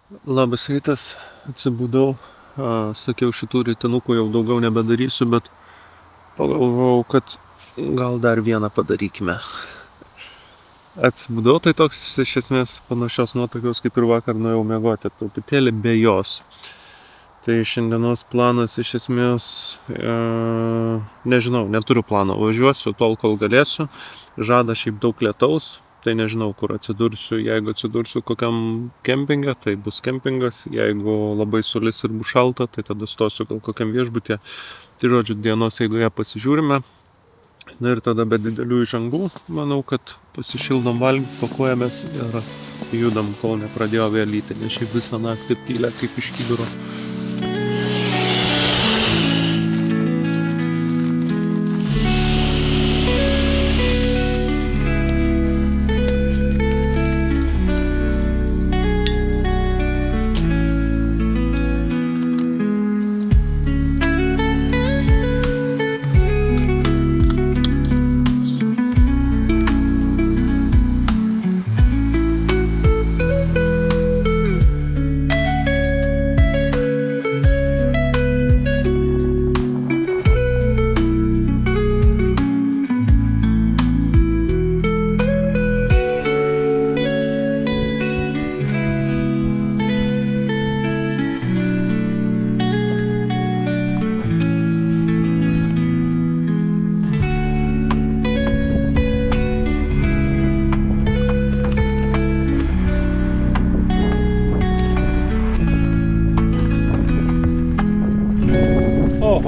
Labas rytas, atsibudau, sakiau šitų rytinukų jau daugiau nebedarysiu, bet pagalvojau, kad gal dar vieną padarykime. Atsibudau, tai toks iš esmės panašios nuotaikos kaip ir vakar nuėjau miegoti, truputėlį be jos. Tai šiandienos planas iš esmės, nežinau, neturiu plano, važiuosiu tol, kol galėsiu, žada šiaip daug lietaus. Tai nežinau, kur atsidursiu, jeigu atsidursiu kokiam kempinge, tai bus kempingas, jeigu labai sulis ir bus šalta, tai tada stosiu gal kokiam viešbutyje. Tai žodžiu, dienos eigoje pasižiūrime. Na ir tada be didelių įžangų, manau, kad pasišildom valgyti, pakuojamės ir judam, kol nepradėjo vėl lyti, nes šiaip visą naktį pylė kaip iš kibiro.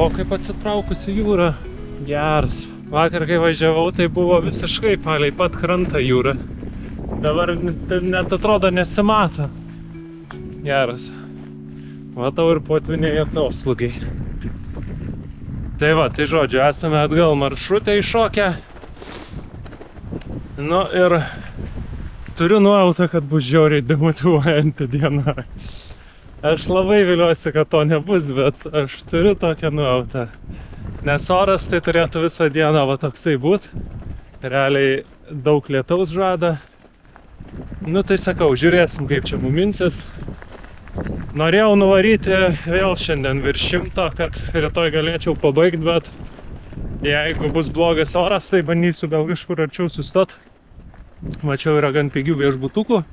O kaip atsitraukusi jūra, geras. Vakar, kai važiavau, tai buvo visiškai palei pat krantą jūra. Dabar net atrodo nesimato. Geras. Matau ir potviniai atoslūgiai. Tai va, tai žodžiu, esame atgal maršrutę iššokę. Nu ir turiu nuojautą, kad bus žiauriai demotyvuojanti diena. Aš labai viliuosi, kad to nebus, bet aš turiu tokią nuojautą. Nes oras tai turėtų visą dieną va toksai būt. Realiai daug lietaus žada. Nu tai sakau, žiūrėsim, kaip čia muminsis. Norėjau nuvaryti vėl šiandien virš 100, kad rytoj galėčiau pabaigti, bet jeigu bus blogas oras, tai bandysiu gal kažkur arčiau sustot. Mačiau, yra gan pigių viešbutukų.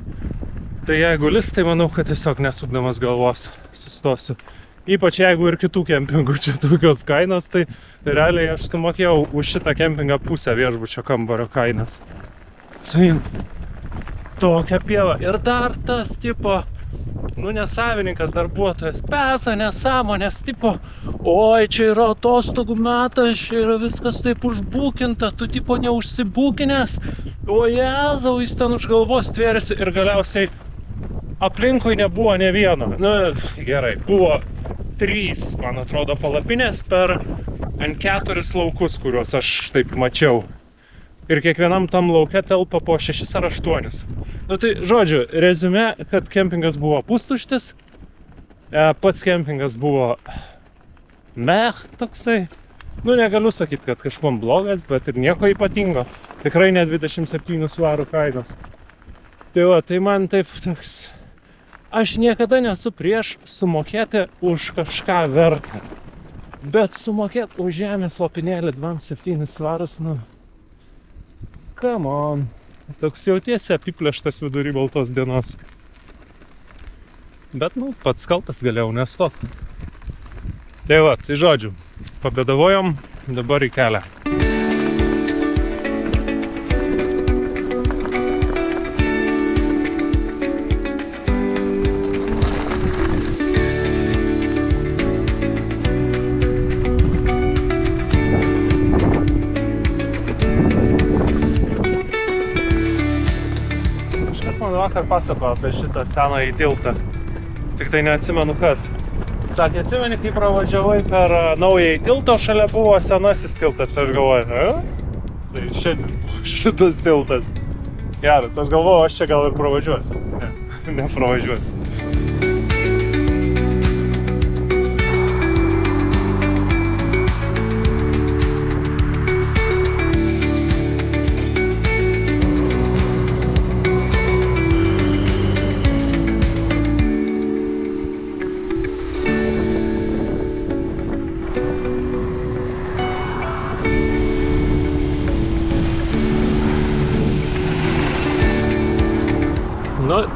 Tai jeigu lis, tai manau, kad tiesiog nesukdamas galvos sustosiu. Ypač jeigu ir kitų kempingų čia tokios kainos, tai realiai aš sumokėjau už šitą kempingą pusę viešbučio kambario kainas. Tai tokia pieva. Ir dar tas tipo, nu nesavininkas, darbuotojas, peza nesąmonės tipo, oi, čia yra atostogų metas, čia yra viskas taip užbukinta, tu tipo neužsibūkinęs, o Jėzau, jis ten už galvos tvėrėsi ir galiausiai aplinkui nebuvo ne vieno. Nu, gerai, buvo 3, man atrodo, palapinės per N4 laukus, kuriuos aš taip mačiau. Ir kiekvienam tam lauke telpa po 6 ar 8. Nu tai, žodžiu, reziumė, kad kempingas buvo pustuštis. Pats kempingas buvo toksai. Nu, negaliu sakyti, kad kažkuom blogas, bet ir nieko ypatingo. Tikrai ne 27 svarų kainos. Tai va, tai man taip toks... Aš niekada nesu prieš sumokėti už kažką vertą. Bet sumokėti už žemės lopinėlį 27 svarus, nu... Come on. Toks jautiesi apiplėštas vidury baltos dienos. Bet, nu, pats kaltas galėjau nestot. Tai va, tai žodžiu, pabėdavojom, dabar į kelią. Vakar pasakojo apie šitą senąjį tiltą. Tik tai neatsimenu kas. Sakė, atsimeni, kai pravažiavai per naująjį tiltą, šalia buvo senasis tiltas. Aš galvoju, tai šitas tiltas. Geras, aš galvoju, aš čia gal ir pravažiuosiu. Ne, nepravažiuosiu.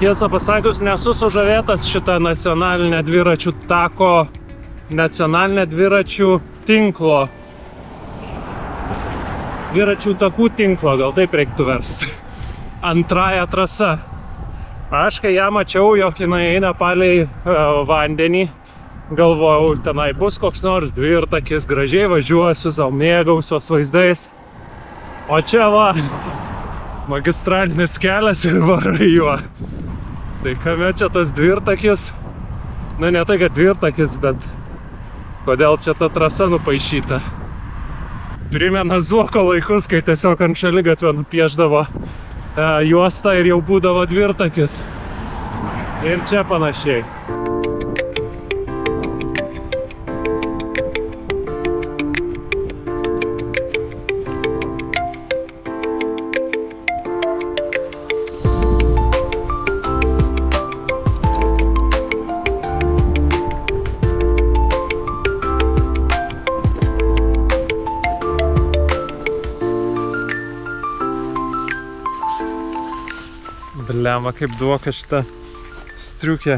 Tiesą pasakius, nesu sužavėtas šitą nacionalinę dviračių tinklo. Dviračių takų tinklo, gal taip reiktų versti. Antrąją trasą. Aš kai ją mačiau, jog jinai eina palei vandenį, galvojau, tenai bus koks nors dvirtakis, gražiai važiuosiu, savo mėgausiuos vaizdais. O čia va, magistralinis kelias ir varai juo. Tai kame čia tas dvirtakis? Na, ne tai, kad dvirtakis, bet kodėl čia ta trasa nupaišyta? Primena Zuoko laikus, kai tiesiog ant šaligatvio nupieždavo juostą ir jau būdavo dvirtakis. Ir čia panašiai. Bliama, kaip duoka šitą striukę.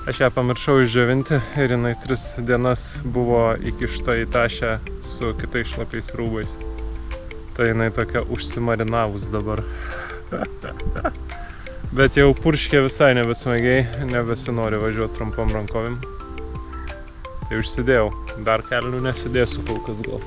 Aš ją pamiršau išdžiovinti ir jinai 3 dienas buvo įkišta į tašę su kitais šlapiais rūbais. Tai jinai tokia užsimarinavus dabar. Bet jau purškė visai nebesmagiai, nebesinori važiuoti trumpom rankovim. Tai užsidėjau. Dar kelnių nesidėsiu kol kas gal.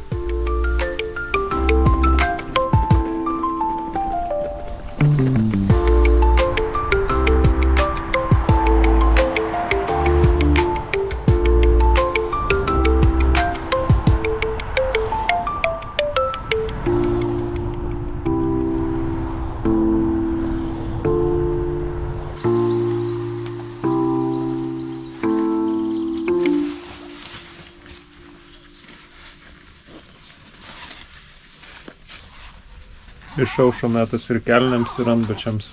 Išaušo metas ir kelniams, ir antbačiams.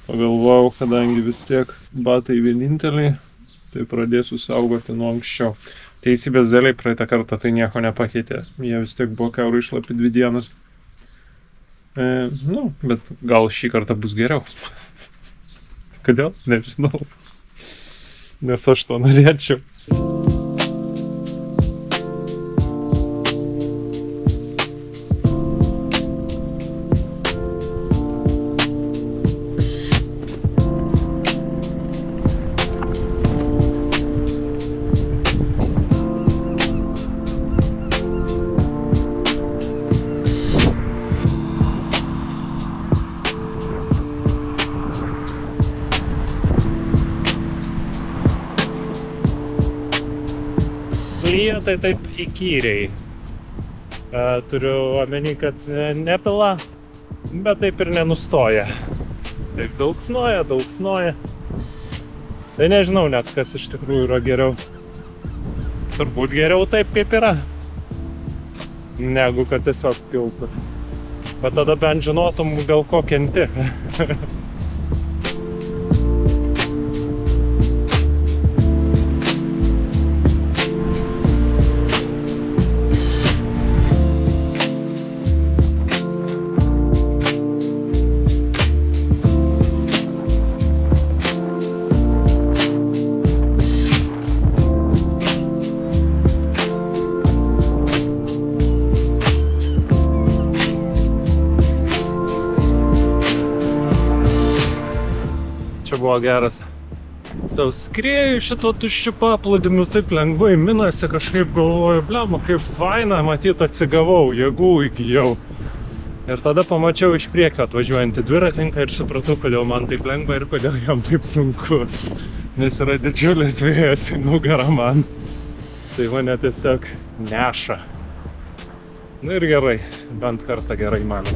Pagalvojau, kadangi vis tiek batai vieninteliai, tai pradėsiu saugoti nuo anksčiau. Teisybės dėliai praeitą kartą tai nieko nepakeitė. Jie vis tiek buvo kiaurai išlapi 2 dienas. Bet gal šį kartą bus geriau. Kodėl? Nežinau. Nes aš to norėčiau. Lyja tai taip įkyriai. Turiu omeny, kad nepila, bet taip ir nenustoja. Taip daugsnoja. Tai nežinau net, kas iš tikrųjų yra geriau. Turbūt geriau taip, kaip yra, negu kad tiesiog piltų. Bet tada bent žinotum, dėl ko kenti. Buvo geras. Skrieju šito tuščiu paplūdimiu, taip lengvai minasi, kažkaip galvoju, blema, kaip faina, matyt, atsigavau, jėgų įgijau. Ir tada pamačiau iš priekio atvažiuojantį dviratininką ir supratau, kodėl man taip lengva ir kodėl jam taip sunku. Nes yra didžiulis vėjas į nugarą man. Tai mane tiesiog neša. Na ir gerai, bent kartą gerai man.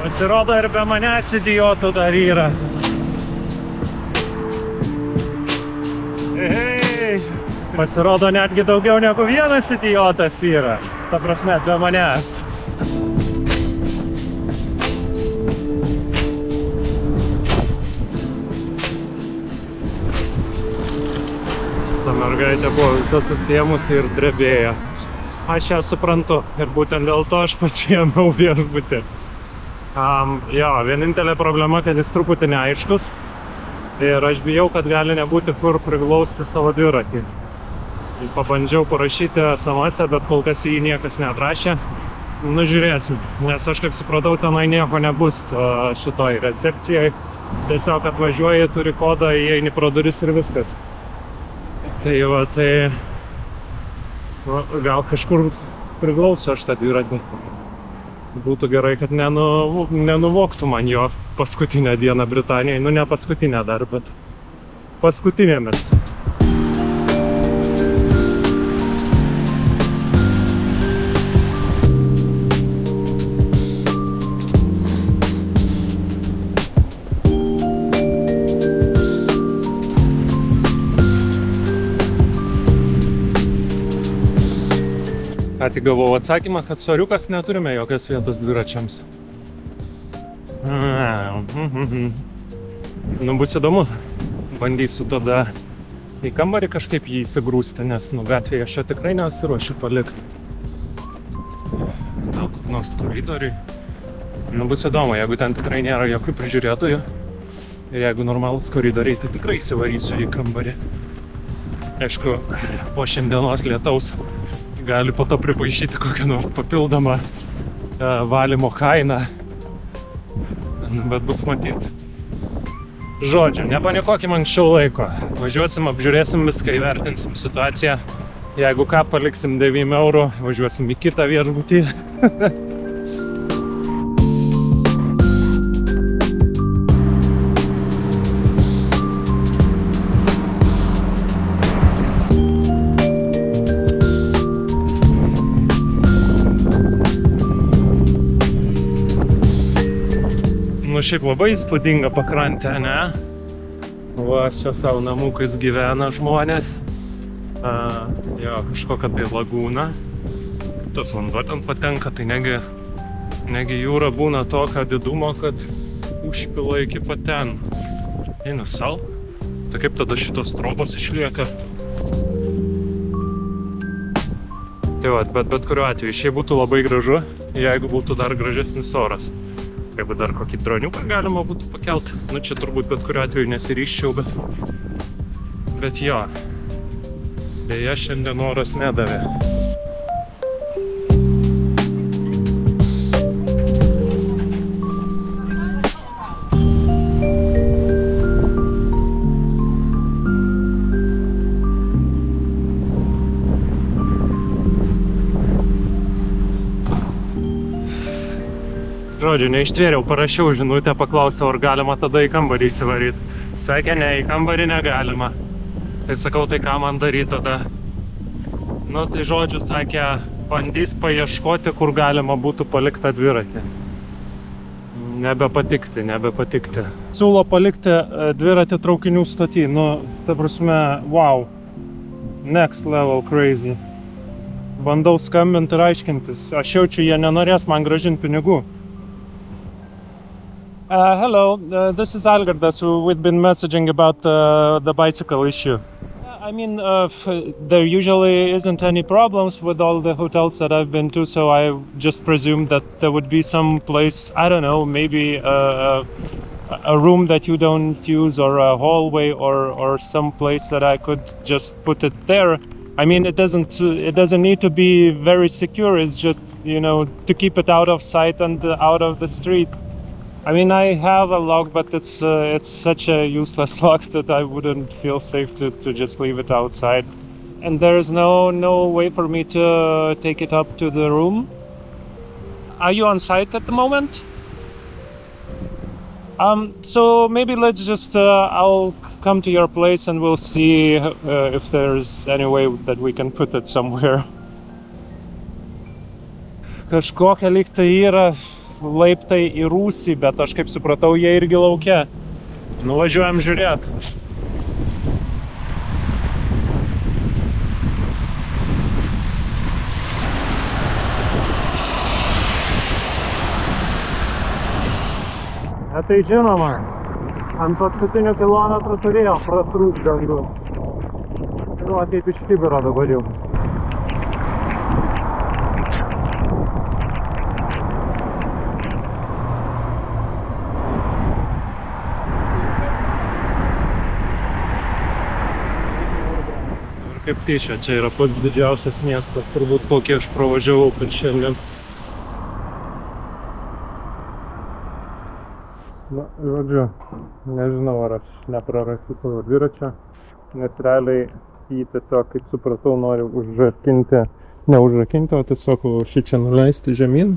Pasirodo, ir be manęs idiotų dar yra. Hei, pasirodo, netgi daugiau negu vienas idiotas yra. Ta prasme, be manęs. Ta mergaitė buvo visa susiemusi ir drebėjo. Aš ją suprantu ir būtent dėl to aš pasiėmiau viešbutį. Jo, vienintelė problema, kad jis truputį neaiškus. Ir aš bijau, kad gali nebūti kur priglausti savo dviratį. Pabandžiau parašyti SMS-ą, bet kol kas jį niekas neatrašė. Nu, žiūrėsim, nes aš kaip supratau, tenai nieko nebus šitoj recepcijai. Tiesiog atvažiuoji, turi kodą, įeini pro duris ir viskas. Tai va, tai gal kažkur priglausiu aš tą dviratį. Būtų gerai, kad nenuvoktų man jo paskutinę dieną Britanijai. Nu, ne paskutinę dar, bet paskutinėmis. Tik gavau atsakymą, kad soriukas neturime jokios vietos dviračiams. Nu, bus įdomu. Bandysiu tada į kambarį kažkaip jį įsigrūsti, nes gatvėje aš čia tikrai nesiruošiu palikti. Gal kur nors koridoriui. Nu, bus įdomu, jeigu ten tikrai nėra jokių prižiūrėtojų. Ir jeigu normalūs koridoriai, tai tikrai įsivarysiu į kambarį. Aišku, po šiandienos lietaus gali po to pripaišyti kokią nors papildomą valymo kainą, bet bus matyti. Žodžiu, nepanikuokim anksčiau laiko. Važiuosim, apžiūrėsim viską, įvertinsim situaciją. Jeigu ką, paliksim 9 eurų, važiuosim į kitą viešbutį. Šiaip labai įspūdinga pakrantė, ne? Va, čia savo namukais gyvena žmonės. Jo, kažkokia tai lagūna. Tas vanduo ten patenka, tai negi jūra būna tokio didumo, kad užpila iki pat ten. Eina sal. Tai kaip tada šitos trobos išlieka? Tai va, bet kuriuo atveju, šiaip būtų labai gražu, jeigu būtų dar gražesnis oras. Jeigu dar kokį droniuką galima būtų pakelti. Nu, čia turbūt bet kuriuo atveju nesiryščiau, bet jo. Beje, šiandien oras nedavė. Žodžiu, neištvėriau, parašiau žinutę, paklausiau, ar galima tada į kambarį įsivaryti. Sakė, ne, į kambarį negalima. Tai sakau, tai ką man daryti tada? Nu, tai žodžiu, sakė, bandys paieškoti, kur galima būtų palikti dviratį. Nebepatikti. Siūlo palikti dviratį traukinių stoty. Nu, ta prasme, wow. Next level crazy. Bandau skambinti ir aiškintis. Aš jaučiu, jie nenorės man grąžinti pinigų. Hello, this is Algirdas. We've been messaging about the bicycle issue. I mean, there usually isn't any problems with all the hotels that I've been to, so I just presumed that there would be some place, I don't know, maybe a room that you don't use, or a hallway, or some place that I could just put it there. I mean, it doesn't need to be very secure. It's just, you know, to keep it out of sight and out of the street. I mean, I have a lock, but it's such a useless lock that I wouldn't feel safe to just leave it outside. And there's no way for me to take it up to the room. Are you on site at the moment? So maybe let's just, I'll come to your place and we'll see if there's any way that we can put it somewhere. Kažkokia lyg tai yra laiptai į rūsį, bet aš kaip supratau, jie irgi lauke. Nuvažiuojam žiūrėt. Tai žinoma, ant paskutinių kilometrų turėjo pratrūkt dangus. Nu, kaip iš Kibiro dabar jau. Ir kaip tyčia, čia yra pats didžiausias miestas, turbūt kokį aš pravažiavau per šiandien. Na, žodžiu, nežinau, ar aš neprarasiu savo dviračio, nes realiai jį tiesiog, kaip supratau, noriu užrakinti, ne užrakinti, o tiesiog šičia nuleisti žemyn.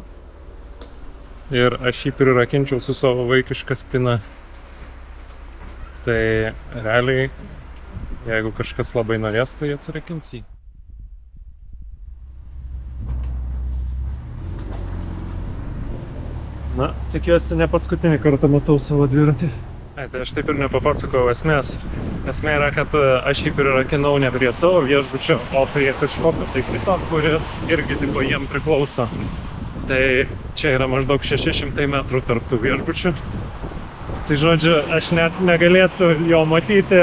Ir aš jį prirakinčiau su savo vaikiška spina. Tai realiai, jeigu kažkas labai norės, tai atsirakins jį. Na, tikiuosi, ne paskutinį kartą matau savo dviratį. Tai aš taip ir nepapasakojau esmės. Esmė yra, kad aš jį prirakinau ne prie savo viešbučio, o prie kažkokio tai kito, kuris irgi tipo jiem priklauso. Tai čia yra maždaug 600 metrų tarp tų viešbučių. Tai žodžiu, aš net negalėsiu jo matyti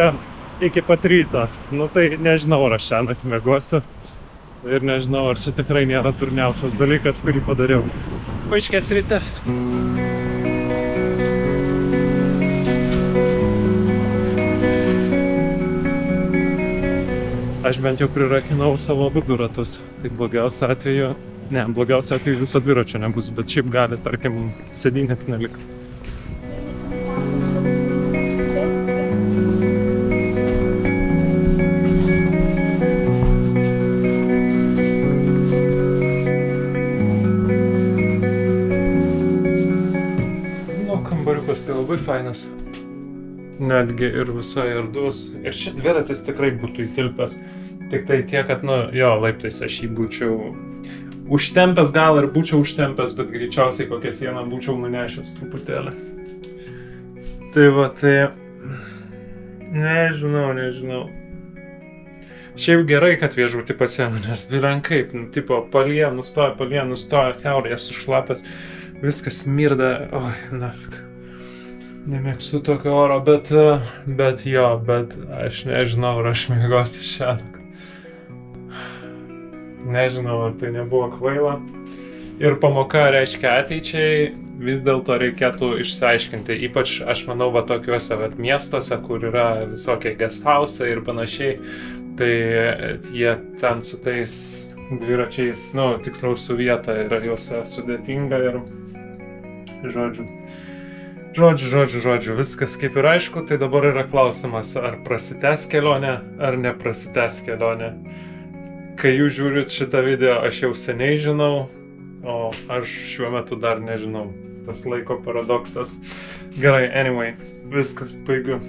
iki pat ryto. Nu tai nežinau, ar aš šiandien miegosiu. Ir nežinau, ar čia tikrai nėra turniausias dalykas, kurį padariau. Paaiškės ryte. Aš bent jau prirakinau savo abu ratus. Tai blogiausiu atveju, blogiausiu atveju viso dviračio nebus, bet šiaip gali, tarkim, sėdynės nelikti. Tai labai fainas. Netgi ir visai erdvus. Ir šit dviratis tikrai būtų įtilpęs. Tik tai tiek, kad, nu, jo, laiptais aš jį būčiau užtempęs, gal ir būčiau užtempęs, bet greičiausiai kokią sieną būčiau nunešęs truputėlį. Tai va, tai... Nežinau. Šiaip gerai, kad viešbutį pasiėmė, nes bilen kaip, nu, tipo, palie nustoja, kiaurėje sušlapęs, viskas smirda, oi, nafik. Nemėgstu tokio oro, bet aš nežinau, ar aš miegosiu šiandien. Nežinau, ar tai nebuvo kvaila. Ir pamoka reiškia ateičiai, vis dėlto reikėtų išsiaiškinti. Ypač, aš manau, va tokiuose miestuose, kur yra visokie guesthausai ir panašiai, tai jie ten su tais dviračiais, nu, tiksliau su vieta yra juose sudėtinga ir Žodžiu, viskas kaip ir aišku, tai dabar yra klausimas, ar prasitęs kelionė, ar neprasitęs kelionė. Kai jūs žiūrit šitą video, aš jau seniai žinau, o aš šiuo metu dar nežinau. Tas laiko paradoksas. Gerai, anyway, viskas, baigiu.